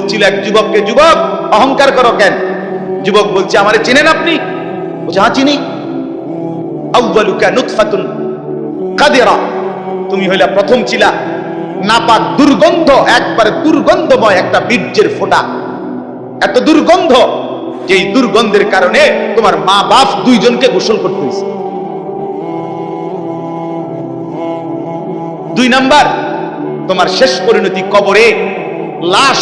বলছিল এক যুবককে, যুবক অহংকার করো কেন? যুবক বলছে, আমারে চেনেন আপনি? বলছে, হ্যাঁ চিনি। আউয়ালুকা নুতফাতুন কাদিরা, তুমি হইলা প্রথম ছিলা নাপাক দুর্গন্ধ, একবারে দুর্গন্ধময় একটা বীর্যের ফোঁটা, এত দুর্গন্ধ যেই দুর্গন্ধের কারণে তোমার মা বাপ দুইজনকে গোসল করতে হয়েছে। 2 নাম্বার, তোমার শেষ পরিণতি কবরে, লাশ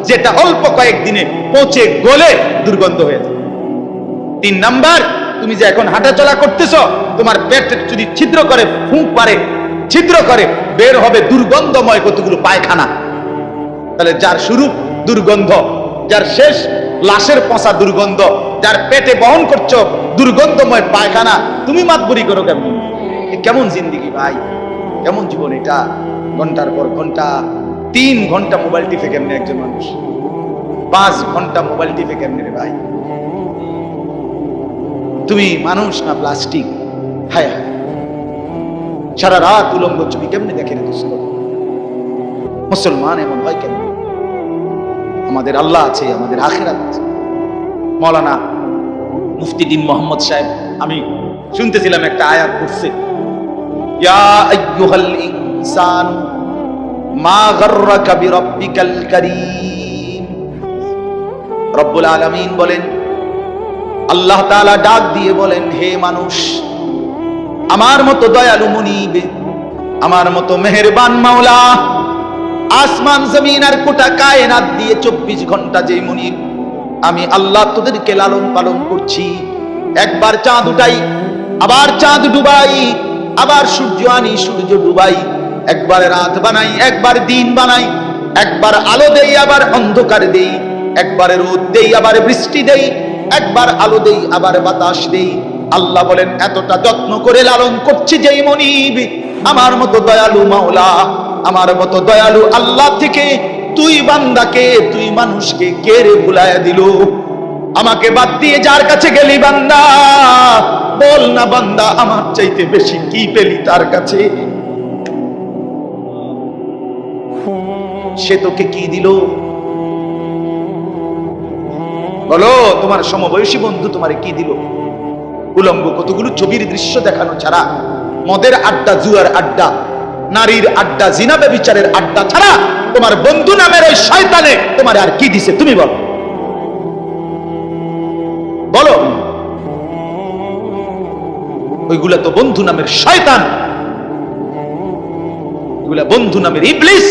যেটা অল্প কয়েকদিনে পচে গলে দুর্গন্ধ হয়ে যায়। 3 নাম্বার, তুমি যে এখন হাঁটাচলা করতেছ, তোমার পেট যদি ছিদ্র করে, ফুঁক পারে ছিদ্র করে, বের হবে দুর্গন্ধময় কতগুলো পায়খানা। তাহলে যার শুরু দুর্গন্ধ, যার শেষ লাশের পচা দুর্গন্ধ, যার পেটে বহন করছো দুর্গন্ধময় পায়খানা, তুমি মাতবরি করো কেমন? কেমন জিন্দেগি ভাই, কেমন জীবন এটা? ঘন্টার পর ঘন্টা, 3 ঘন্টা মোবাইল টিপে কেমনে একজন মানুষ? 5 ঘন্টা মোবাইল টিপে কেমনে রে ভাই? তুমি মানুষ না প্লাস্টিক? হায় হায়, সারা রাত উলঙ্গ ছবি কেমনে দেখে রে দোস্ত? মুসলমান এমন হয় কেন? আমাদের আল্লাহ আছে, আমাদের আখিরাত আছে। মৌলানা মুফতি দ্বীন মোহাম্মদ সাহেব, আমি শুনতেছিলাম একটা আয়াত পড়ছে, ইয়া আইয়ুহাল ইনসান মা গাররাকা বিরাব্বিকাল কারীম। রব্বুল আলামিন বলেন, আল্লাহ তাআলা ডাক দিয়ে বলেন, হে মানুষ, আমার মতো দয়ালু মুনিব, আমার মতো মেহেরবান মাওলা, আসমান জমিন আর গোটা কায়নাত দিয়ে 24 ঘন্টা যেই মুনিব, আমি আল্লাহ তোদেরকে লালন পালন করছি। একবার চাঁদ উঠাই, আবার চাঁদ ডুবাই, আবার সূর্য আনি, সূর্য ডুবাই, একবার রাত বানাই, একবার দিন বানাই, একবার আলো দেই, আবার অন্ধকার দেই, একবার রোদ দেই, আবার বৃষ্টি দেই, একবার আলো দেই, আবার বাতাস দেই। আল্লাহ বলেন, এতটা যত্ন করে লালন করছি যেই মনিব, আমার মতো দয়ালু মাওলা, আমার মতো দয়ালু আল্লাহ থেকে তুই বান্দাকে, তুই মানুষকে কে রে ভুলাইয়া দিল? আমাকে বাদ দিয়ে যার কাছে গেলি বান্দা, বল না বান্দা, আমার চাইতে বেশি কি পেলি তার কাছে? সে তোকে কি দিল? বলো, তোমার সমবয়সী বন্ধু তোমারে কি দিল? উলঙ্গ কতগুলো ছবির দৃশ্য দেখানো ছাড়া, মদের আড্ডা, জুয়ার আড্ডা, নারীর আড্ডা, জিনা ব্যভিচারের আড্ডা ছাড়া তোমার বন্ধু নামের ওই শয়তানে তোমার আর কি দিছে? তুমি বলো, বলো। ওইগুলা তো বন্ধু নামের শয়তান, ওইগুলা বন্ধু নামের ইবলিস।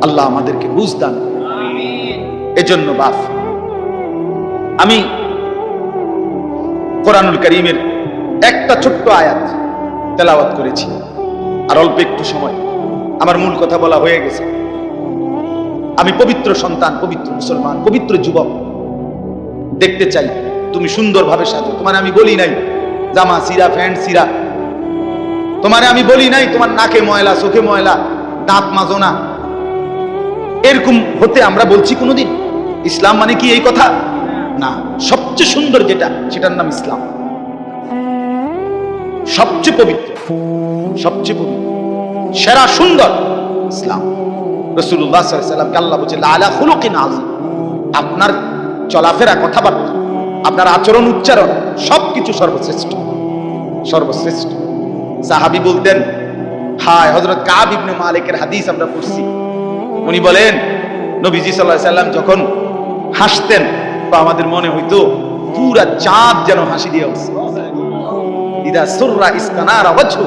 আল্লাহ আমাদেরকে বুঝ দান। এজন্য বাপ, আমি কোরআনুল কারীমের একটা ছোট্ট আয়াত তেলাওয়াত করেছি, আর অল্প একটু সময়, আমার মূল কথা বলা হয়ে গেছে। আমি পবিত্র সন্তান, পবিত্র মুসলমান, পবিত্র যুবক দেখতে চাই তুমি সুন্দরভাবে সাজো। তোমার আমি বলি নাই জামা সিরা, প্যান্ট সিরা, তোমারে আমি বলি নাই তোমার নাকে ময়লা, চোখে ময়লা, দাঁত মাজো না, এরকম হতে আমরা বলছি কোনোদিন? ইসলাম মানে কি এই কথা? না। সবচেয়ে সুন্দর যেটা, সেটার নাম ইসলাম। সবচেয়ে পবিত্র, সবচেয়ে পবিত্র, সেরা সুন্দর ইসলাম। রাসূলুল্লাহ সাল্লাল্লাহু আলাইহি ওয়াসাল্লামকে আল্লাহ বলেছে, লাআলা খুলুকিন আযীম। আপনার চলাফেরা, কথাবার্তা, আপনার আচরণ, উচ্চারণ, সবকিছু সর্বশ্রেষ্ঠ, সর্বশ্রেষ্ঠ। সাহাবী বলতেন, হায়, হযরত কাব ইবনে মালিকের হাদিস আমরা পড়ছি, উনি বলেন, নবীজি সাল্লাল্লাহু আলাইহি ওয়াসাল্লাম যখন হাসতেন, তো আমাদের মনে হইতো পুরা চাঁদ যেন হাসি দিয়ে উঠছে। ইদা সুররা ইসতানারা ওয়াজহু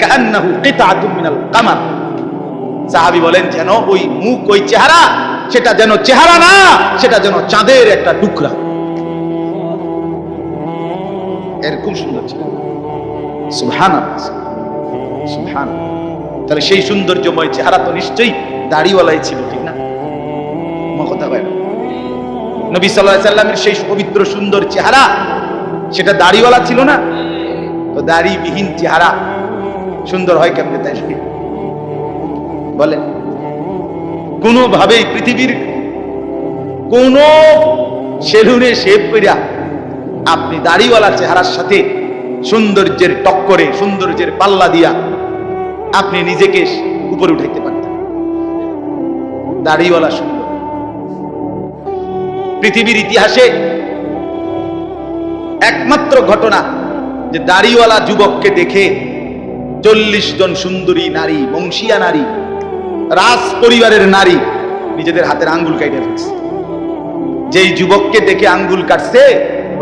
কাআন্নাহু কিতাআতুম মিনাল কামার। সাহাবী বলেন, যেন ওই মুখ, ওই চেহারা, সেটা যেন চেহারা না, সেটা যেন চাঁদের একটা টুকরা। এরকম সুন্দর ছিল। সুবহানাল্লাহ, সুবহানাল্লাহ। তাহলে সেই সৌন্দর্যময় চেহারা তো নিশ্চয়ই দাড়িওয়ালাই ছিল, ঠিক না? কথা বলেন, নবী সাল্লাল্লাহু আলাইহি সাল্লামের সেই পবিত্র সুন্দর চেহারা, সেটা দাড়িওয়ালা ছিল না? তো দাড়িবিহীন চেহারা সুন্দর হয় কেমনে? তাই বলেন, কোনোভাবেই পৃথিবীর কোন সেলুনে শেভ কইরা আপনি দাড়িওয়ালা চেহারার সাথে সৌন্দর্যের টক্করে, সৌন্দর্যের পাল্লা দিয়া আপনি নিজেকে উপরে উঠাইতে পারতাম। দাড়িওয়ালা সুন্দর। পৃথিবীর ইতিহাসে একমাত্র ঘটনা যে দাড়িওয়ালা যুবককে দেখে 40 জন সুন্দরী নারী, বংশীয়া নারী, রাজ পরিবারের নারী নিজেদের হাতের আঙ্গুল কাটে ফেলছে। যেই যুবককে দেখে আঙ্গুল কাটছে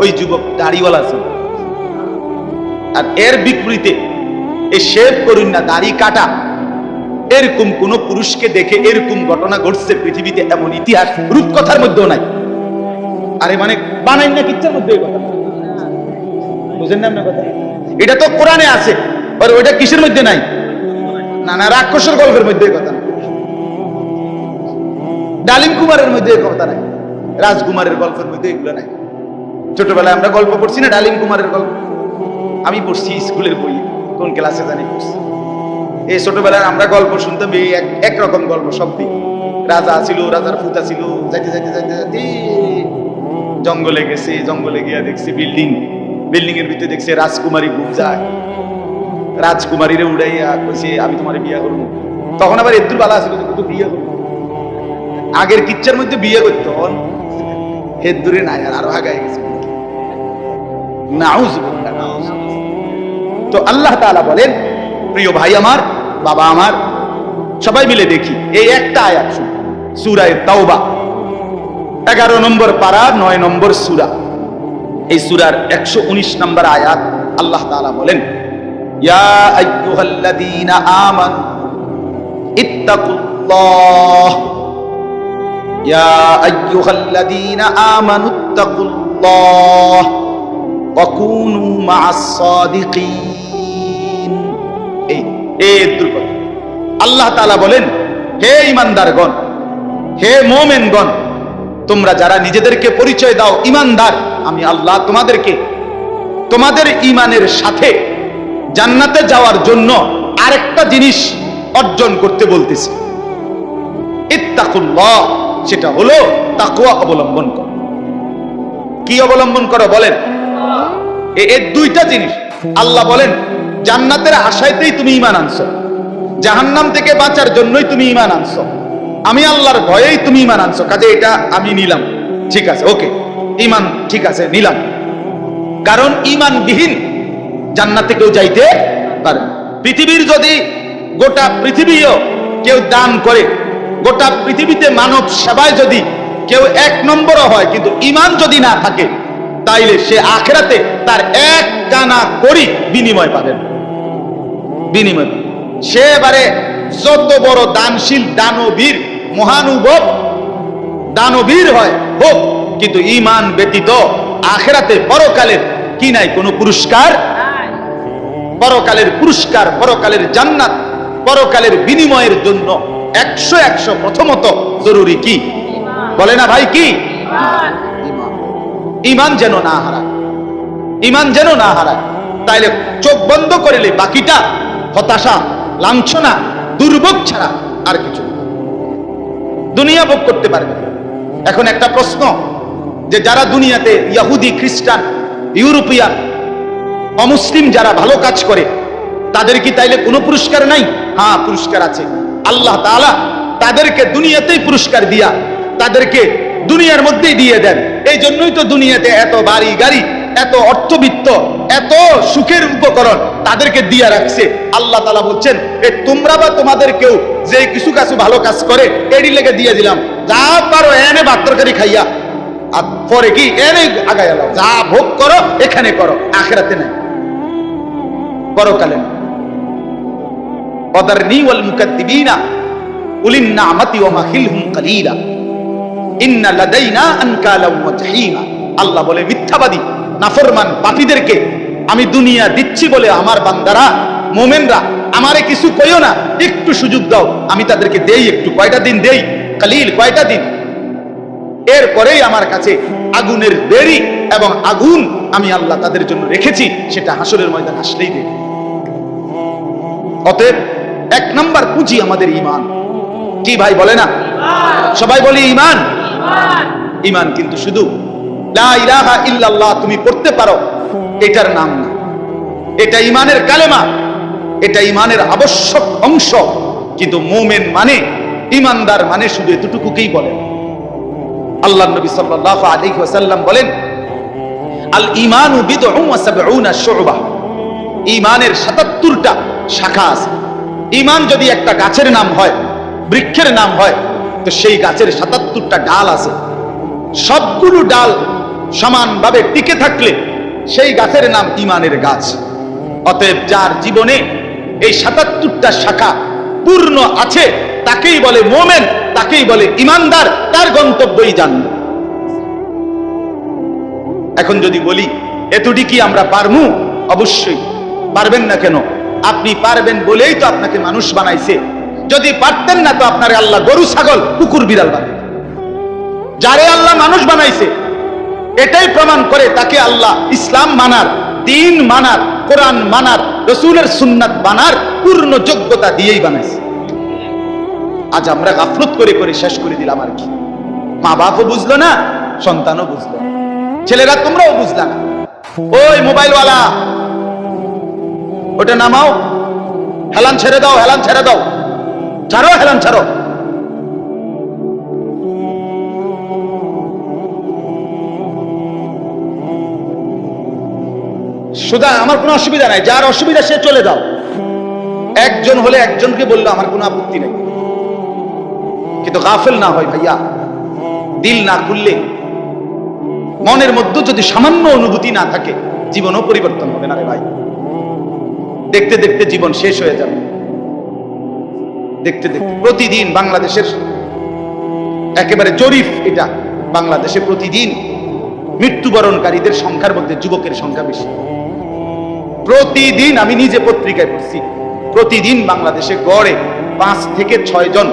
ওই যুবক দাড়িওয়ালা ছিল। আর এর বিপরীতে এই শেভ করুন না, দাড়ি কাটা, এরকম কোন পুরুষকে দেখে এরকম ঘটনা ঘটছে পৃথিবীতে এমন ইতিহাস রূপকথার মধ্যেও নাই। আরে মানে বানাই না কিচ্ছার মধ্যে এই কথা, বুঝেন না আপনার কথা? এটা তো কোরআনে আছে, আর ওইটা কিসের মধ্যে নাই? না না, রাক্ষসের গল্পের মধ্যে কথা না, ডালিম কুমারের মধ্যে কথা নাই, রাজকুমারের গল্পের মধ্যে এগুলো নাই। ছোটবেলায় আমরা গল্প পড়ছি না, ডালিম কুমারের গল্প আমি পড়ছি স্কুলের বই, কোন ক্লাসে জানি পড়ছি। এই ছোটবেলায় আমরা গল্প শুনতাম, এই একরকম গল্প সব দিন। রাজা ছিল, রাজার ফুতা ছিল, যাইতে যাইতে যাইতে যাইতে জঙ্গলে গেছে, জঙ্গলে গিয়া দেখছে বিল্ডিং, বিল্ডিং এর ভিতরে দেখছে রাজকুমারী ঘুম যায়, রাজকুমারীরে উড়াইয়া কইছে আমি তোমার বিয়ে করবো। তখন আবার এত্তুর বালা ছিল তো বিয়ে করবো, আগের কিচ্ছার মধ্যে বিয়ে করতো, হেদ দূরে নাই, আর আরো আগায় গেছে। নাউজুবিল্লাহ, নাউজুবিল্লাহ। তো আল্লাহ তাআলা বলেন, প্রিয় ভাই আমার, বাবা আমার, সবাই মিলে দেখি এই একটা আয়াত শুনুন, সূরা তাওবা 11 নম্বর পারা 9 নম্বর সূরা। এই সূরার 119 নম্বর আয়াত আল্লাহ তাআলা বলেন, ইয়া আইয়ুহাল্লাযীনা আমানু ইত্তাকুল্লাহ, ইয়া আইয়ুহাল্লাযীনা আমানু ইত্তাকুল্লাহ ওয়া কুনু মা'আস সাদিকিন। এই দুর্বল আল্লাহ তাআলা বলেন, হে ঈমানদারগণ, হে মুমিনগণ, তোমরা যারা নিজেদেরকে পরিচয় দাও ঈমানদার, আমি আল্লাহ তোমাদেরকে তোমাদের ঈমানের সাথে জান্নাতে যাওয়ার জন্য আরেকটা জিনিস অর্জন করতে বলতেছি, ইত্তাকুল্লাহ, সেটা হলো তাকওয়া অবলম্বন করো। কি অবলম্বন করো বলেন? এই দুইটা জিনিস। আল্লাহ বলেন জান্নাতের আশাতেই তুমি ঈমান আনছো, জাহান্নাম থেকে বাঁচার জন্যই তুমি ঈমান আনছো, আমি আল্লাহর ভয়েই তুমি ঈমান আনছো, কাজে এটা আমি নিলাম, ঠিক আছে, ওকে, ঈমান ঠিক আছে, নিলাম। কারণ ঈমানবিহীন জান্নাতে কেউ যাইতে পারে না। পৃথিবীর যদি গোটা পৃথিবীও কেউ দান করে, গোটা পৃথিবীতে মানব সেবায় যদি কেউ 1 নম্বরও হয়, কিন্তু ঈমান যদি না থাকে, তাইলে সে আখিরাতে তার 1 কানা করি বিনিময় পাবে না। বিনিময় সে এবারে যত বড় দানশীল দানবীর মহানুভব দানবীর হয় হোক, কিন্তু ঈমান ব্যতীত আখিরাতে পরকালের কি নাই? কোনো পুরস্কার। পরকালের পুরস্কার, পরকালের জান্নাত, পরকালের বিনিময়ের জন্য 100 প্রথমত জরুরি কি? বলে না ভাই, কি? ঈমান যেন না হারায়, ঈমান যেন না হারায়। তাইলে চোখ বন্ধ করলে বাকিটা হতাশা, লাঞ্ছনা, দুর্ভোগ ছাড়া আর কিছু দুনিয়া ভোগ করতে পারবে। এখন একটা প্রশ্ন, যে যারা দুনিয়াতে ইহুদি, খ্রিস্টান, ইউরোপিয়ান, অমুসলিম যারা ভালো কাজ করে, তাদের কি তাইলে কোনো পুরস্কার নাই? হ্যাঁ, পুরস্কার আছে। আল্লাহ তাআলা তাদেরকে দুনিয়াতেই পুরস্কার দিয়া তাদেরকে দুনিয়ার মধ্যেই দিয়ে দেন। এই জন্যই তো দুনিয়াতে এত বাড়ি গাড়ি, এত অর্থবিত্ত, এত সুখের উপকরণ তাদেরকে দিয়া রাখছে। আল্লাহ তাআলা বলছেন, তোমরা বা তোমাদের কেউ যে কিছু কাজ ভালো কাজ করে, এডি লেগে দিয়ে দিলাম, যা পারো এনে ভাত তরকারি খাইয়া, আর পরে কি এনে আগায় এলাও, যা ভোগ করো এখানে করো, আখিরাতে নাই, পরকালে না। ওয়াদারনি ওয়াল মুকাদ্দিবিনা উলিন নি'মাতি ওয়া মাহিলহুম কালিলা ইন্না লাদাইনা আনকালা ওয়া জাহিমা। আল্লাহ বলে মিথ্যাবাদী, নাফরমান, পাপীদেরকে আমি দুনিয়া দিচ্ছি বলে আমার বান্দারা, মুমিনরা আমারে কিছু কইও না, একটু সুযোগ দাও, আমি তাদেরকে দেই একটু, কয়টা দিন দেই, কালিল, কয়টা দিন, এরপরেই আমার কাছে আগুনের বেরি এবং আগুন আমি আল্লাহ তাদের জন্য রেখেছি, সেটা হাসরের ময়দান আসলেই দেবে। অতএব 1 নম্বর পুঁজি আমাদের ঈমান। কি ভাই বলে না? সবাই বলি ঈমান। ঈমান কিন্তু শুধু লা ইলাহা ইল্লাল্লাহ তুমি পড়তে পারো এটার নাম না, এটা ঈমানের কালেমা, এটা ঈমানের আবশ্যক অংশ। কিন্তু মুমিন মানে, ইমানদার মানে শুধু এতটুকুকেই বলেন। আল্লাহ নবী সাল্লাল্লাহু আলাইহি ওয়াসাল্লাম বলেন, আল ঈমানু বিদউন ওয়া সাবউনা শু'বা, ঈমানের ৭৭টা শাখা আছে। ঈমান যদি একটা গাছের নাম হয়, বৃক্ষের নাম হয়, তো সেই গাছের ৭৭টা ডাল আছে। সবগুলো ডাল সমানভাবে টিকে থাকলে সেই গাছের নাম ঈমানের গাছ। অতএব যার জীবনে এই ৭৭টা শাখা পূর্ণ আছে তাকেই বলে মুমিন, তাকেই বলে ঈমানদার, তার গন্তব্যই জান্নাত। এখন যদি বলি এতটি কি আমরা পারমু? অবশ্যই পারবেন না। কেন? আপনি পারবেন বলেই তো আপনাকে মানুষ বানাইছে। যদি পারতেন না তো আপনারে আল্লাহ গরু, ছাগল, কুকুর, বিড়াল বানাইছে। যারে আল্লাহ মানুষ বানাইছে এটাই প্রমাণ করে তাকে আল্লাহ ইসলাম মানার, দ্বীন মানার, কোরআন মানার, রাসূলের সুন্নাত মানার পূর্ণ যোগ্যতা দিয়েই বানাইছে। আজ আমরা গাফলত করে করে শেষ করে দিলাম। আর কি, মা বাপও বুঝলো না, সন্তানও বুঝলো না, ছেলেরা তোমরাও বুঝলা না। ওই মোবাইলওয়ালা, ওটা নামাও, হেলান ছেড়ে দাও, হেলান ছেড়ে দাও, ছাড়ো, হেলান ছাড়ো। সুতরাং আমার কোনো অসুবিধা নাই, যার অসুবিধা সে চলে যাও। একজন হলে একজনকে বললো আমার কোনো আপত্তি নেই, কিন্তু গাফেল না হয় ভাইয়া। দিল না খুললে, মনের মধ্যে যদি সামান্য অনুভূতি না থাকে, জীবনও পরিবর্তন হবে না রে ভাই। দেখতে দেখতে জীবন শেষ হয়ে যাবে। দেখতে দেখতে প্রতিদিন বাংলাদেশের একেবারে জরিপ এটা, বাংলাদেশে প্রতিদিন মৃত্যুবরণকারীদের সংখ্যার মধ্যে যুবকের সংখ্যা বেশি। প্রতিদিন, আমি নিজে পত্রিকায় পড়ছি, প্রতিদিন বাংলাদেশে গড়ে 5 থেকে 6 জন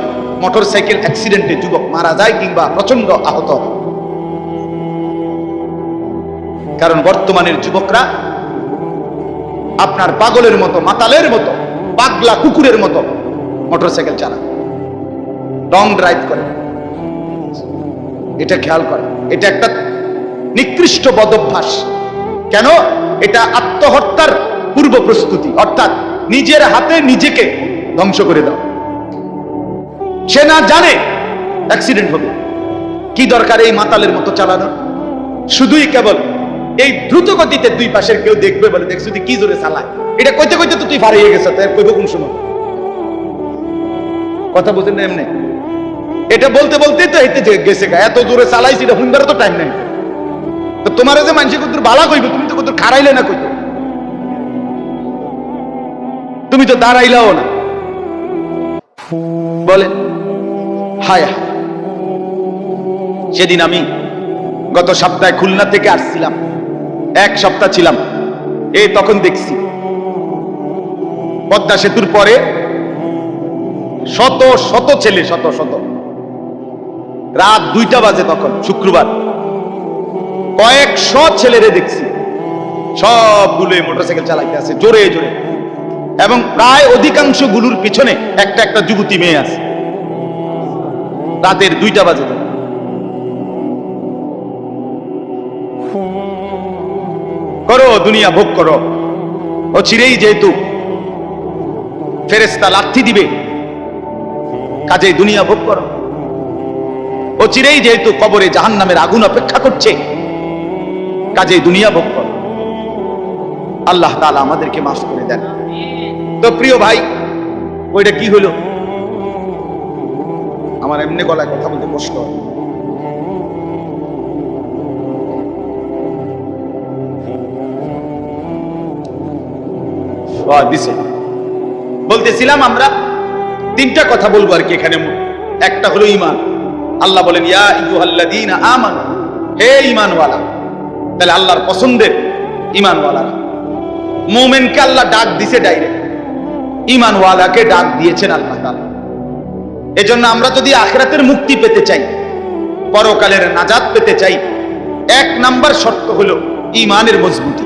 মোটরসাইকেল অ্যাক্সিডেন্টে যুবক মারা যায় কিংবা প্রচন্ড আহত হয়। কারণ বর্তমানের যুবকরা আপনার পাগলের মতো, মাতালের মতো, পাগলা কুকুরের মতো মোটরসাইকেল চালায়, লং ড্রাইভ করে। এটা খেয়াল করে, এটা একটা নিকৃষ্ট বদভ্যাস। কেন? এটা আত্মহত্যার পূর্ব প্রস্তুতি, অর্থাৎ নিজের হাতে নিজেকে ধ্বংস করে দাও। সে না জানে অ্যাক্সিডেন্ট হবে, কি দরকার এই মাতালের মতো চালানো? শুধুই কেবল এই দ্রুত গতিতে দুই পাশের কেউ দেখবে বলে, দেখছি তুই কি জোরে চালায়, এটা কইতে কইতে তো তুই হারিয়ে গেছে, তাই কইব কোন সময়? কথা বুঝেন না? এমনি এটা বলতে বলতে তো হেঁটে গেছে, এত জোরে চালাইছি, এটা হুন্ডারও তো টাইম নেই। তো তোমার যে মানুষ কত বালা কইবে, তুমি তো কত খারাইলে না, কইতো তুমি তো দাঁড়াইলাও না। বলেন হায় হায়। সেদিন আমি গত সপ্তাহে খুলনা থেকে আসছিলাম, 1 সপ্তাহ ছিলাম। এই তখন দেখছি পদ্মা সেতুর পরে শত শত ছেলে, শত শত, রাত 2টা বাজে তখন, শুক্রবার, কয়েকশো ছেলেরে দেখছি, সবগুলো মোটরসাইকেল চালাইতে আছে জোরে জোরে, এবং প্রায় অধিকাংশ গুলোর পিছনে একটা একটা যুবতী মেয়ে আছে। রাতের 2টা বাজে। করো, দুনিয়া ভোগ করো। ও চিরেই যেহেতু ফেরেশতা লাথি দিবে, কাজেই দুনিয়া ভোগ করো। ও চিরেই যেহেতু কবরে জাহান্নামের আগুন অপেক্ষা করছে, কাজেই দুনিয়া ভোগ করো। আল্লাহ তাআলা আমাদেরকে মাফ করে দেন। তো প্রিয় ভাই, ওইটা কি হলো? আমার এমনি গলায় কথা বলতে কষ্ট হয়। বলতেছিলাম আমরা 3টা কথা বলবো আর কি এখানে। একটা হলো ঈমান। আল্লাহ বলেন ইয়া আইয়ুহাল্লাযীনা আমানু, হে ঈমানওয়ালা। তাহলে আল্লাহর পছন্দের ঈমানওয়ালারা, মুমিনকে আল্লাহ ডাক দিয়েছে ডাইরেক্ট, ঈমানওয়ালাকে ডাক দিয়েছেন আল্লাহ তাআলা। এজন্য আমরা যদি আখিরাতের মুক্তি পেতে চাই, পরকালের নাজাত পেতে চাই, 1 নাম্বার শর্ত হলো ঈমানের মজবুতি।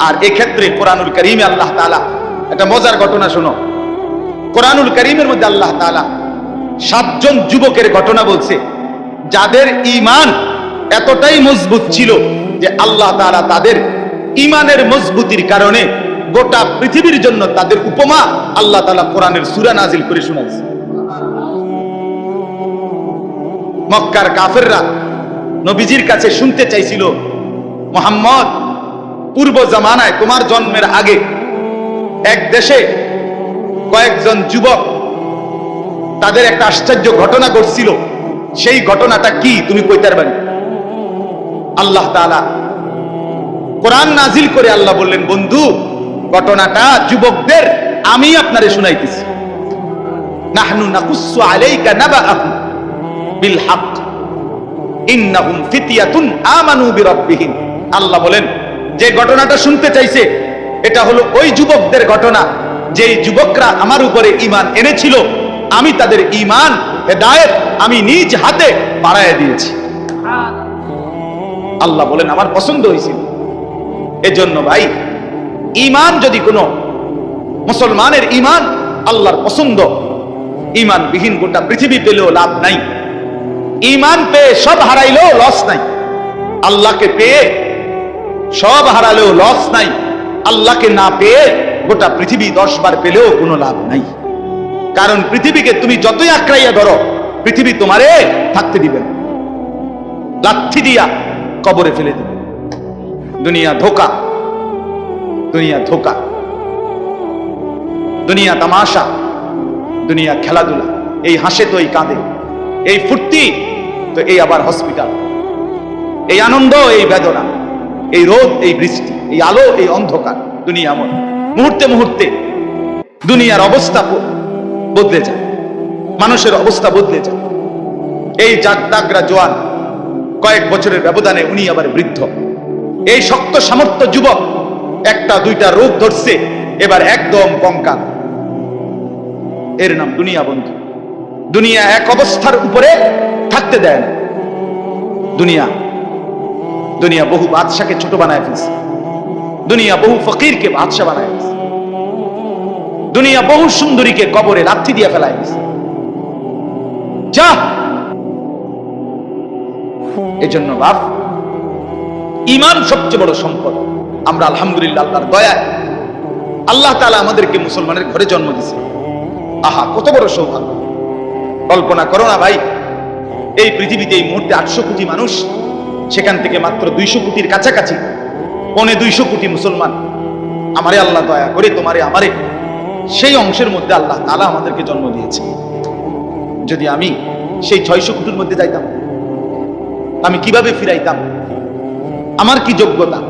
আর এক্ষেত্রে কোরআনুল কারীমে আল্লাহ তাআলা একটা মজার ঘটনা শোনো। কোরআনুল কারীমের মধ্যে আল্লাহ তাআলা 7 জন যুবকের ঘটনা বলছে, যাদের ঈমান এতটাই মজবুত ছিল যে আল্লাহ তাআলা তাদের ঈমানের মজবুতির কারণে গোটা পৃথিবীর জন্য তাদের উপমা আল্লাহ তাআলা কোরআনের সূরা নাজিল করে শোনাইছে। মক্কার কাফেররা নবীজির কাছে শুনতে চাইছিল, মুহাম্মদ, পূর্ব জামানায় তোমার জন্মের আগে এক দেশে কয়েকজন যুবক তাদের একটা আশ্চর্য ঘটনা ঘটছিল, সেই ঘটনাটা কি তুমি কইতে পারবে? আল্লাহ তাআলা কোরআন নাজিল করে আল্লাহ বললেন, বন্ধু, ঘটনাটা যুবকদের আমি আপনারে শুনাইতেছি। নাহনু নাকুসু আলাইকা নাবাআহুম বিল হক ইন্নাহুম ফিতয়াতুন আমানু বিরাব্বিহিম। আল্লাহ বলেন, যে ঘটনাটা শুনতে চাইছে এটা হলো ওই যুবকদের ঘটনা, যেই যুবকরা আমার উপরে ঈমান এনেছিল, আমি তাদের ঈমান হেদায়েত আমি নিজ হাতে বাড়ায় দিয়েছি। আল্লাহ বলেন, আমার পছন্দ হয়েছিল। এজন্য ভাই, ঈমান যদি কোনো মুসলমানের ঈমান আল্লাহর পছন্দ, ঈমান বিহীন গোটা পৃথিবী পেলেও লাভ নাই, ঈমান পেয়ে সব হারাইলেও লস নাই, আল্লাহকে পেয়ে সব হারালেও লস নাই, আল্লাহকে না পেয়ে গোটা পৃথিবী 10 বার পেলেও কোনো লাভ নাই। কারণ পৃথিবীকে তুমি যতই আঁকড়াইয়া ধরো, পৃথিবী তোমারে থাকতে দিবে না, লাথি দিয়া কবরে ফেলে দিবে। দুনিয়া ধোকা, দুনিয়া ধোকা, দুনিয়া তামাশা, দুনিয়া খেলাধুলা, এই হাসে তো এই কাঁদে, এই ফুর্তি তো এই আবার হসপিটাল, এই আনন্দ এই বেদনা, এই রোদ এই বৃষ্টি, এই আলো এই অন্ধকার, দুনিয়া এমন। মুহূর্তে মুহূর্তে দুনিয়ার অবস্থা বদলে যায়, মানুষের অবস্থা বদলে যায়। এই জাগদাগরা জোয়ান, কয়েক বছরের ব্যবধানে উনি আবার বৃদ্ধ। এই শক্ত সামর্থ্য যুবক, একটা দুইটা রোগ ধরছে, এবার একদম কঙ্কাল। এর নাম দুনিয়া বন্ধু। দুনিয়া এক অবস্থার উপরে থাকতে দেয় না। দুনিয়া দুনিয়া বহু বাদশাকে ছোট বানায় ফেলছে, দুনিয়া বহু ফকিরকে বাদশা বানায় ফেলছে, দুনিয়া বহু সুন্দরীকে কবরে লাথি দিয়ে ফেলায় ফেলছে। যা, এজন্য বাপ, ঈমান সবচেয়ে বড় সম্পদ। আমরা আলহামদুলিল্লাহ আল্লাহর দয়ায় আল্লাহ তাআলা আমাদেরকে মুসলমানের ঘরে জন্ম দিয়েছে। আহা, কত বড় সৌভাগ্য! কল্পনা করো না ভাই, এই পৃথিবীতে এই মুহূর্তে 800 কোটি মানুষ, সেখান থেকে মাত্র 200 কোটির কাছাকাছি, 250 কোটি মুসলমান। আমারে আল্লাহ দয়া করে তোমারে আমারে সেই অংশের মধ্যে আল্লাহ তাআলা আমাদেরকে জন্ম দিয়েছে। যদি আমি সেই 600 কোটির মধ্যে যাইতাম, আমি কিভাবে ফিরাইতাম? আমার কি যোগ্যতা?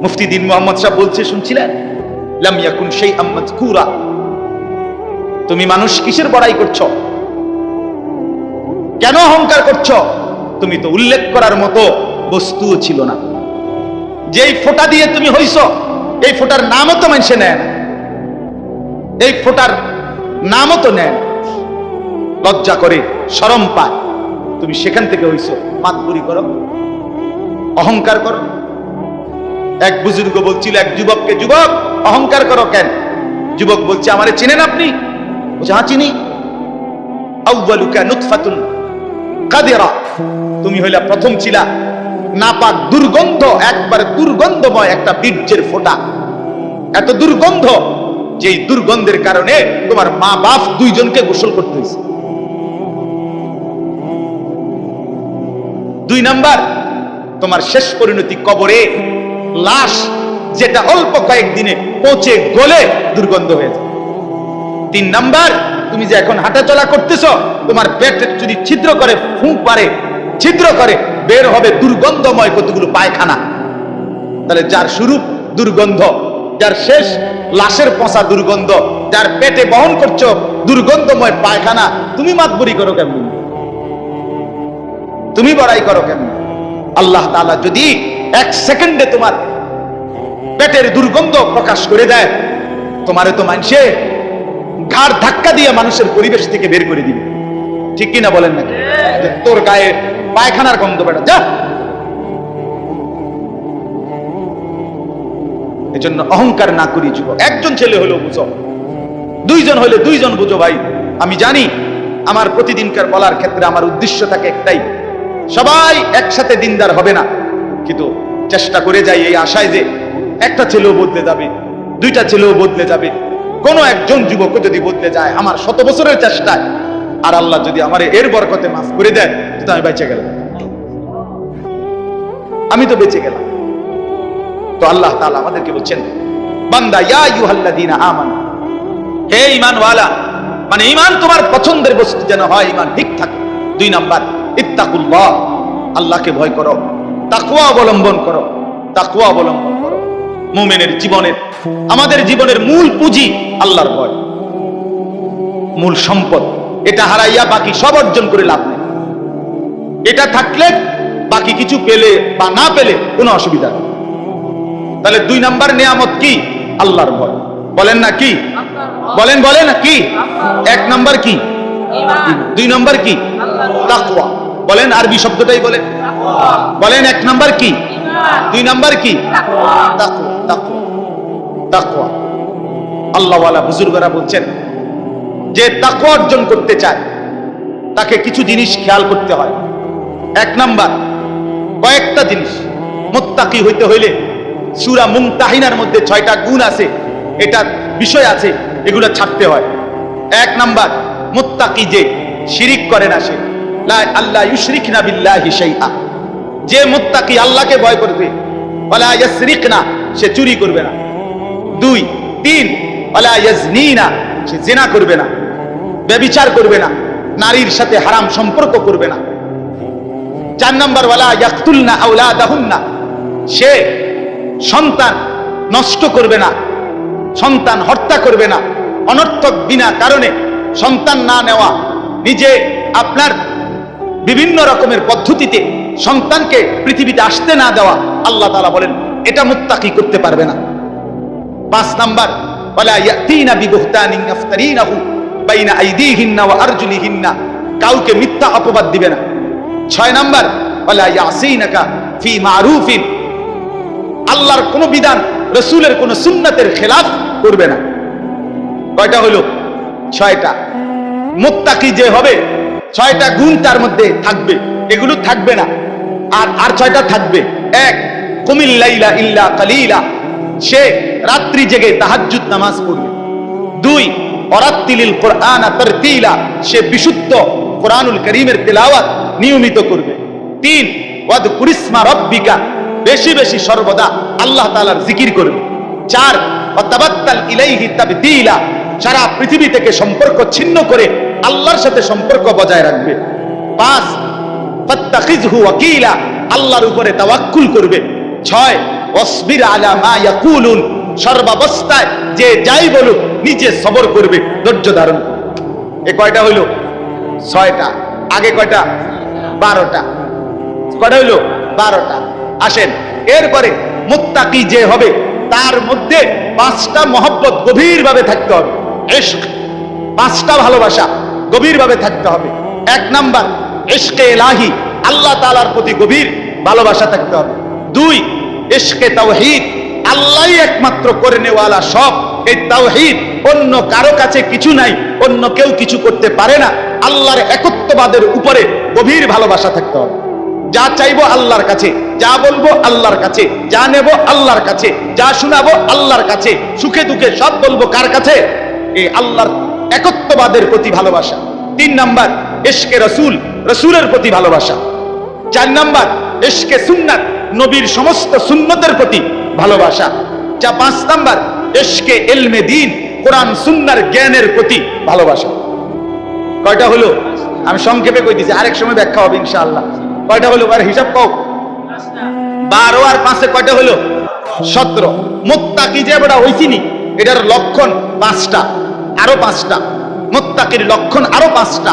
মুফতি দ্বীন মুহাম্মদ সাহেব বলছে, শুনছিলেন, লাম ইয়াকুন শাইআম মাযকুরা। তুমি মানুষ কিসের বড়াই করছো? কেন অহংকার করছো? তুমি তো উল্লেখ করার মতো বস্তুও ছিল না। যেই ফোঁটা দিয়ে তুমি হইছো, এই ফোঁটার নামও তো মানুষে নেয় না, এই ফোঁটার নামও তো নেয় না। লজ্জা করে, শরম পায়। তুমি সেখান থেকে হইছো, মাতবুরি করো, অহংকার করো। এক বুজুর্গ বলছিল এক যুবককে, যুবক, অহংকার করো কেন? যুবক বলছে, আমারে চিনেন আপনি? বলছে, হ্যাঁ চিনি। আউয়ালুকা নুতফাতুন কাদিরা, তুমি হইলা প্রথম ছিলা নাপাক, দুর্গন্ধ, একবারে দুর্গন্ধময় একটা বীর্যের ফোঁটা। এত দুর্গন্ধ, যেই দুর্গন্ধের কারণে তোমার মা বাপ দুইজনকে গোসল করতে হয়েছে। 2 নাম্বার, তোমার শেষ পরিণতি কবরে, লাশ যেটা অল্প কয়েকদিনে পচে গলে দুর্গন্ধ হয়ে যায়। 3 নাম্বার, তুমি যে এখন হাঁটাচলা করতেছ, তোমার পেটে যদি ছিদ্র করে, ফুঁক পারে, ছিদ্র করে, বের হবে দুর্গন্ধময় কতগুলো পায়খানা। তাহলে যার শুরু দুর্গন্ধ, যার শেষ লাশের পচা দুর্গন্ধ, যার পেটে বহন করছো দুর্গন্ধময় পায়খানা, তুমি মাতবরি করো কেমন? তুমি বড়াই করো কেমন? আল্লাহ তাআলা যদি 1 সেকেন্ডে তোমার পেটের দুর্গন্ধ প্রকাশ করে দেয়, তোমারে তো মানুষে ঘাড় ধাক্কা দিয়ে মানুষের পরিবেশ থেকে বের করে দিবে। ঠিক কিনা বলেন নাকি? তোর গায়ে পায়খানার গন্ধ বেড়া, যা। এজন্য অহংকার না করি যুবক। একজন ছেলে হলেও বুঝো, 2 জন হলে 2 জন বুঝো ভাই। আমি জানি আমার প্রতিদিনকার বলার ক্ষেত্রে আমার উদ্দেশ্য থাকে একটাই, সবাই একসাথে দিনদার হবে না, কিন্তু চেষ্টা করে যাই এই আশায় যে একটা ছেলেও বদলে যাবে, দুইটা ছেলেও বদলে যাবে, কোন একজন যুবক যদি বদলে যায় আমার 100 বছরের চেষ্টায়, আর আল্লাহ যদি আমার এর বরকতে মাফ করে দেয়, তো আমি বেঁচে গেলাম, আমি তো বেঁচে গেলাম। তো আল্লাহ তাআলা আমাদেরকে বলছেন, বান্দা ইয়া আইয়ুহাল্লাযীনা আমানু, হে ঈমানওয়ালা, মানে ঈমান তোমার পছন্দের বস্তু যেন হয়, ঈমান ঠিক থাকে। 2 নাম্বার, ইত্তাকুল্লাহ, আল্লাহকে ভয় করো, তাকওয়া অবলম্বন করো, তাকওয়া অবলম্বন করো। মুমিনের জীবনের, আমাদের জীবনের মূল পুঁজি আল্লাহর ভয়, মূল সম্পদ। এটা হারাইয়া বাকি সব অর্জন করে লাভ নেই। এটা থাকলে বাকি কিছু পেলে বা না পেলে কোনো অসুবিধা নেই। তাহলে 2 নাম্বার নিয়ামত কি? আল্লাহর ভয়। বলেন না কি? বলেন বলেন কি? 1 নাম্বার কি? ঈমান। 2 নাম্বার কি? তাকওয়া। বলেন আরবি শব্দটাই বলেন, বলেন 1 নাম্বার কি? ঈমান। 2 নাম্বার কি? তাকওয়া। তাকওয়া, তাকওয়া, তাকওয়া। আল্লাহওয়ালা বুজুর্গরা বলছেন, যে তাকওয়া অর্জন করতে চায় তাকে কিছু জিনিস খেয়াল করতে হয়। 1 নাম্বার, কয়েকটা জিনিস। মুত্তাকি হইতে হইলে সূরা মুমতাহিনার মধ্যে 6টা গুণ আছে, এটা বিষয় আছে, এগুলো ছাড়তে হয়। 1 নাম্বার, মুত্তাকি যে শিরিক করে না, সে লা আল্লাহ ইউশরিকনা বিল্লাহি শাইআ, যে মুত্তাকি আল্লাহকে ভয় করবে, ওয়ালা ইয়াসরিকনা, সে চুরি করবে না। 2, 3, ওয়ালা ইয়াজনিনা, সে জিনা করবে না, ব্যভিচার করবে না, নারীর সাথে হারাম সম্পর্ক করবে না। 4 নাম্বার, ওয়ালা ইয়াকতুলনা আওলাদাহুন্না, সে সন্তান নষ্ট করবে না, সন্তান হত্যা করবে না, অনর্থক বিনা কারণে সন্তান না নেওয়া, নিজে আপনার বিভিন্ন রকমের পদ্ধতিতে সন্তানকে পৃথিবীতে আসতে না দেওয়া, আল্লাহ তাআলা বলেন এটা মুত্তাকি করতে পারবে না। 5 নাম্বার, ওয়ালা ইয়াতিনা বিবুহতানিন ইফতারিনাহু বাইনা আইদিহিন্না ওয়া আরজুলিহিন্না, কাউকে মিথ্যা অপবাদ দিবে না। 6 নাম্বার, ওয়ালা ইয়াসিনাকা ফি মারুফিন, আল্লাহর কোন বিধান, রাসূলের কোন সুন্নাতের খেলাফ করবে না। কয়টা হলো? 6টা। মুত্তাকি যে হবে 6টা গুণ তার মধ্যে থাকবে, এগুলো থাকবে না। আর 6টা থাকবে। 1, কুমিল লাইলা ইল্লা কালিলা, সে রাত্রি জেগে তাহাজ্জুদ নামাজ পড়বে। 2, ওয়ারাত্তিলিল কুরআনা তারতিলা, সে বিশুদ্ধ কোরআনুল কারীমের তেলাওয়াত নিয়মিত করবে। 3, ওয়াযকুরিসমা রাব্বিকা, বেশি বেশি সর্বদা আল্লাহ তাআলার জিকির করবে। 4, ওয়াতাবাত্তাল ইলাইহি তাবতিলা, সারা পৃথিবী থেকে সম্পর্ক ছিন্ন করে আল্লাহর সাথে সম্পর্ক বজায় রাখবে। 5, ফাত্তাখিযহু ওয়াকিলা, আল্লাহর উপরে তাওয়াক্কুল করবে। 6, ওয়াসবির আলা মা ইয়াকুলুন, সর্বাবস্থায় যে যাই বলুক নিজে সবর করবে, ধৈর্য ধারণ করবে। এ কয়টা হইল? 6টা। আগে কয়টা? 12টা। কয়টা হইল? 12টা। আসেন, এরপরে মুত্তাকি যে হবে তার মধ্যে 5টা মহব্বত গভীরভাবে থাকতে হবে। ইশক, 5টা ভালোবাসা গভীরভাবে থাকতে হবে। 1 নাম্বার, ইশকে ইলাহি, আল্লাহ তাআলার প্রতি গভীর ভালোবাসা থাকতে হবে। 2, ইশকে তাওহীদ, আল্লাহই একমাত্র করে নেওয়ালা সব, এই তাওহীদ, অন্য কারো কাছে কিছু নাই, অন্য কেউ কিছু করতে পারে না, আল্লাহর একত্ববাদের উপরে গভীর ভালোবাসা থাকতে হবে। যা চাইবো আল্লাহর কাছে, যা বলবো আল্লাহর কাছে, যা নেব আল্লাহর কাছে, যা শোনাবো আল্লাহর কাছে, সুখে দুঃখে সব বলবো কার কাছে? এই আল্লাহর একত্ববাদের প্রতি ভালোবাসা। 3 নাম্বার, ইশকে রাসূল, রাসূলের প্রতি ভালোবাসা। 4 নাম্বার, ইশকে সুন্নাত, নবীর সমস্ত সুন্নতের প্রতি ভালোবাসা। 5 নাম্বার, ইশকে ইলমে দ্বীন, কোরআন সুন্নাহর জ্ঞানের প্রতি ভালোবাসা। কয়টা হলো? আমি সংক্ষেপে কই দিছি, আরেক সময় ব্যাখ্যা হবে ইনশাআল্লাহ। কয়টা হলো? আর হিসাব কও। 12 আর 5 কয়টা হলো? 17। মুত্তাকি যে বড় হইছিনি, এটার লক্ষণ 5টা, আরো 5টা। মুত্তাকির লক্ষণ আরো 5টা।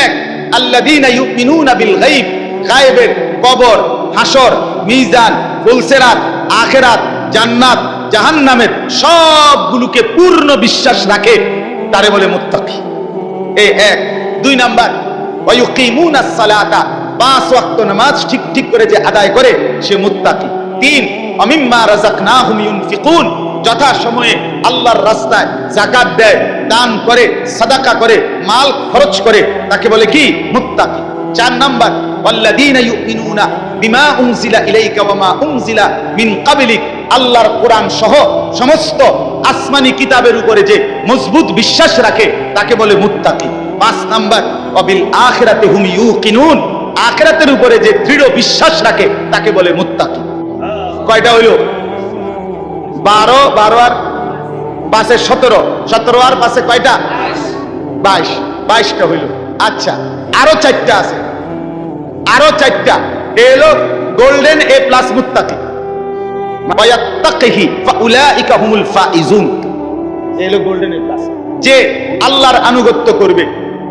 1, আল্লাযীনা ইউমিনুনা বিল গায়ব, গায়বের, কবর, হাসর, মিজান, ফুলসিরাত, আখিরাত, জান্নাত, জাহান্নামের সবগুলোকে পূর্ণ বিশ্বাস রাখে, তারে বলে মুত্তাকি। এই 1। 2 নাম্বার, ওয়া ইউকিমুনাস সালাতা, 5 ওয়াক্ত নামাজ ঠিক ঠিক করে যে আদায় করে সে মুত্তাকি। 3, আমিম্মা রাযাকনাহুম ইউনফিকুন, যথা সময়ে আল্লাহর রাস্তায় যাকাত দেয়, দান করে, সাদাকা করে, মাল খরচ করে, তাকে বলে কি? মুত্তাকি। 4 নাম্বার, ওয়াল্লাযীনা ইউমিনুনা বিমা উনজিলা ইলাইকা ওয়া মা উনজিলা মিন ক্বাবলিক, আল্লাহর কোরআন সহ সমস্ত আসমানি কিতাবের উপরে যে মজবুত বিশ্বাস রাখে তাকে বলে মুত্তাকি। 5 নাম্বার ওয়াবিল আখিরাতি হুম ইউকিনুন, আখিরাতের উপরে যে দৃঢ় বিশ্বাস রাখে তাকে বলে মুত্তাকি। কয়টা হইল? 12 12 আর 5 এ 17, 17 আর 5 এ কয়টা? 22, 22টা হইল। আচ্ছা, আরো 4টা আছে, আরো 4টা। এলো গোল্ডেন এ প্লাস মুত্তাকি, ওয়ায়াত্তাকিহি ফাউলাইকা হুমুল ফাইজুন। এলো গোল্ডেন এ প্লাস, যে আল্লাহর আনুগত্য করবে,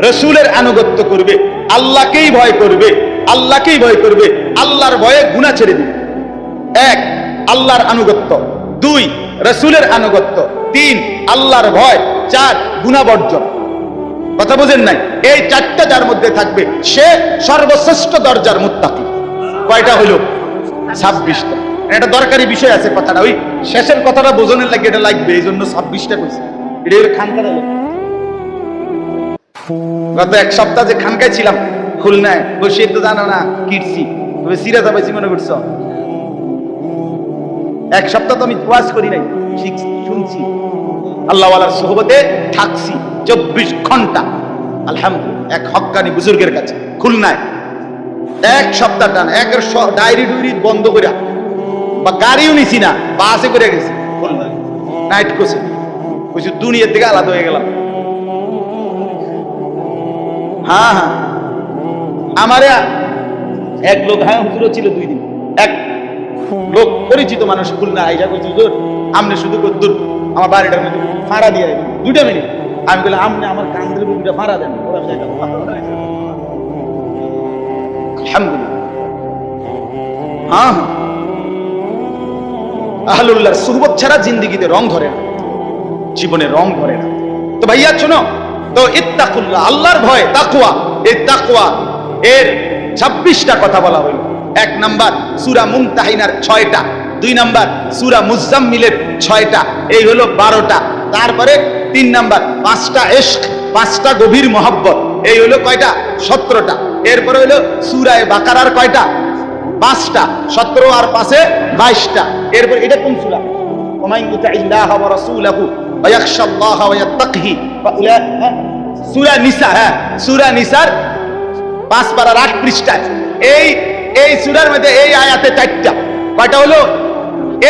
রাসূলের আনুগত্য করবে, আল্লাহকেই ভয় করবে, আল্লাহকেই ভয় করবে, আল্লাহর ভয়ে গুনাহ ছেড়ে দিবে। 1 আল্লাহর আনুগত্য, 2 রাসূলের আনুগত্য, 3 আল্লাহর ভয়, 4 গুনাহ বর্জন। কথা বুঝেন নাই? এই 4টা যার মধ্যে থাকবে সে সর্বশ্রেষ্ঠ দরজার মুত্তাকি। কয়টা হলো? 26টা। এটা দরকারি বিষয় আছে কথাটা, ওই শেষের কথাটা বোঝানোর লাগে এটা লাগবে, এই জন্য 26টা কইছে। এটা খানকার গত 1 সপ্তাহ যে খানকায় ছিলাম খুলনায় বসে, তো জানো না কিটছি, তবে সিরাজ আবাইছি মনে করছো। 1 সপ্তাহ তো আমি ওয়াজ করি নাই, শুনছি, আল্লাহ ওয়ালার সোহবতে থাকছি 24 ঘন্টা আলহামদুলিল্লাহ, এক হক্কানি বুজুর্গের কাছে খুলনায়। 1 সপ্তাহ টান, একের ডায়েরি ডুইরি বন্ধ করে, বা গাড়িও নিছি না, বাসে করে গেছি নাইট কোচে। কইছি দুনিয়ার থেকে আলাদা হয়ে গেলাম। হ্যাঁ হ্যাঁ, আমারে এক লোক, হ্যাঁ হুজুরও ছিল 2 দিন, এক লোক পরিচিত মানুষ খুলনা আইসা কইছি হুজুর আপনি শুধু কদ্দুর আমার বাড়িটার মধ্যে ফাঁড়া দিয়ে 2টা মিনিট। আমি বললাম আপনি আমার কান্দের বুকটা ফাঁড়া দেন। আলহামদুলিল্লাহ, হ্যাঁ হ্যাঁ, আহলুল্লাহর সুহবত ছাড়া জিন্দেগিতে রং ধরে না, জীবনে রং ধরে না। তো ভাইয়া শোনো, তো ইত্তাকুল্লাহ, আল্লাহর ভয়, তাকওয়া, এই তাকওয়া এর 26টা কথা বলা হলো। 1 নাম্বার সূরা মুমতাহিনার 6টা, 2 নাম্বার সূরা মুজাম্মিলের 6টা, এই হলো 12টা। তারপরে 3 নাম্বার 5টা ইশক, 5টা গভীর মহব্বত, এই হলো কয়টা? 17টা। এরপরে হলো সূরা বাকারার কয়টা? 5টা, 17 আর 5 22টা। এরপর এটা কোন সূরা? ওমান ইউতিল্লাহা ওয়া রাসূলাহু ওয়া ইয়াখশাল্লাহা ওয়া ইয়াত্তাকিহি ফাউলাইকা, সূরা নিসা। হ্যাঁ, সূরা নিসার 5 পারার 8 পৃষ্ঠা। এই সূরার মধ্যে এই আয়াতে 4টা। কয়টা হলো?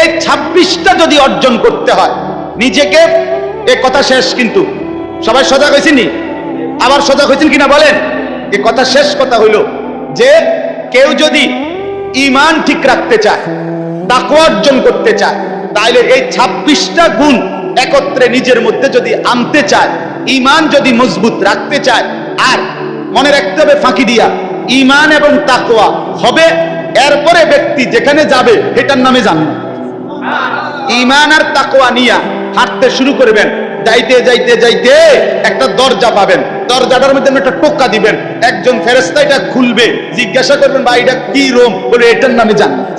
এই 26টা যদি অর্জন করতে হয় নিজেকে, এই কথা শেষ। কিন্তু সবাই সজাগ হয়েছেন নি? আবার সজাগ হয়েছেন কিনা বলেন? এই কথা শেষ কথা হইল যে কেউ যদি ঈমান ঠিক রাখতে চায়, তাকওয়া অর্জন করতে চায়, তাহলে এই 26টা গুণ একত্রে নিজের মধ্যে যদি আনতে চায়, ঈমান যদি মজবুত রাখতে চায়, আর মনে রাখতে হবে ফাঁকি দিয়া ঈমান এবং তাকওয়া হবে, এরপরে ব্যক্তি যেখানে যাবে এটার নামে জান্নাত। ঈমান আর তাকওয়া নিয়া হাঁটতে শুরু করবেন, যাইতে যাইতে যাইতে একটা দরজা পাবেন, দরজাটার মধ্যে একটা টোকা দিবেন, একজন ফেরেশতা এটা খুলবে, জিজ্ঞাসা করবেন ভাই এটা কি রুম, বলে এটার নামে জান্নাত।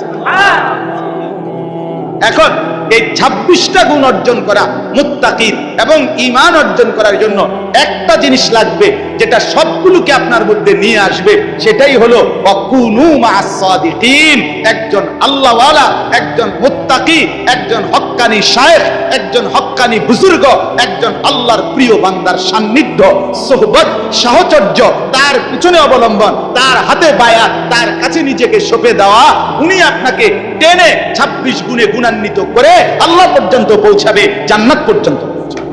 এখন এই 26টা গুণ অর্জন করা মুত্তাকির এবং ঈমান অর্জন করার জন্য একটা জিনিস লাগবে, যেটা সবগুলোকে আপনার মধ্যে নিয়ে আসবে, সেটাই হলো ওয়াকুনু মা'আস সাদিকিন। একজন আল্লাহওয়ালা, একজন মুত্তাকি, একজন হক্কানি শায়েখ, একজন হক্কানি বুজুর্গ, একজন আল্লাহর প্রিয় বান্দার সান্নিধ্য, সোহবত, সাহচর্য, তার পিছনে অবলম্বন, তার হাতে বায়াত, তার কাছে নিজেকে সঁপে দেওয়া, উনি আপনাকে টেনে 26 গুণে গুণান্বিত করে আল্লাহ পর্যন্ত পৌঁছাবে, জান্নাত পর্যন্ত পৌঁছাবে।